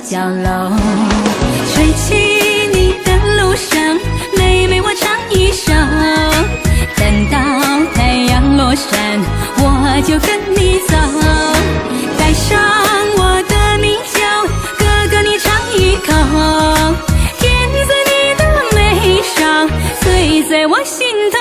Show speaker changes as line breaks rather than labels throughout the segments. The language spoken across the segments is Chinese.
角落。吹起你的路上，妹妹我唱一首。等到太阳落山，我就跟你走。带上我的名酒，哥哥你尝一口。甜在你的眉梢，醉在我心头。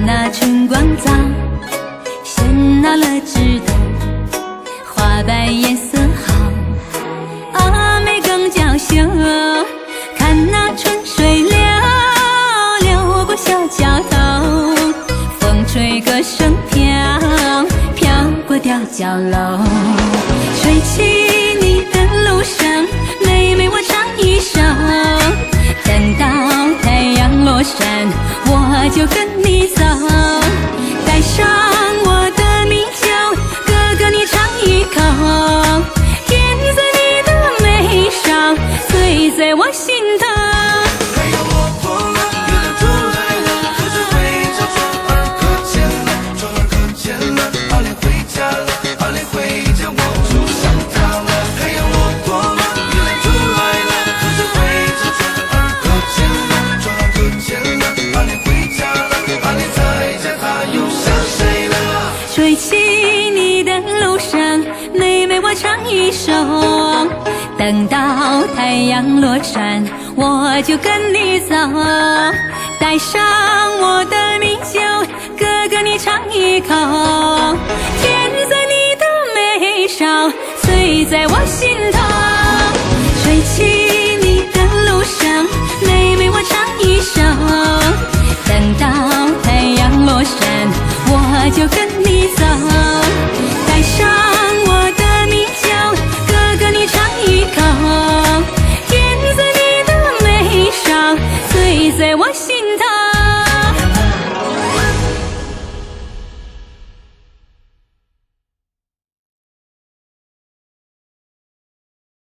那春光早，喧闹了枝头，花瓣颜色好，阿妹更娇羞。看那春水流，流过小桥头，风吹歌声飘，飘过吊脚楼。吹起你的路上，妹妹我唱一首。等到太阳落山，我就跟你走。带上我的名酒，哥哥你尝一口。甜在你的眉梢，醉在我心头。
太阳落坡了，月亮出来了，河水回着，船儿搁浅了，船儿搁浅了，阿莲回家了，阿莲回家，我就想家了。太阳落坡了，月亮出来了，河水回着，船儿搁浅了，船儿搁浅了，阿莲回家了，阿莲在家，他又想谁了？
吹起你的路上，妹妹我唱一首。等到太阳落山，我就跟你走。带上我的名酒，哥哥你尝一口。甜在你的眉梢，醉在我心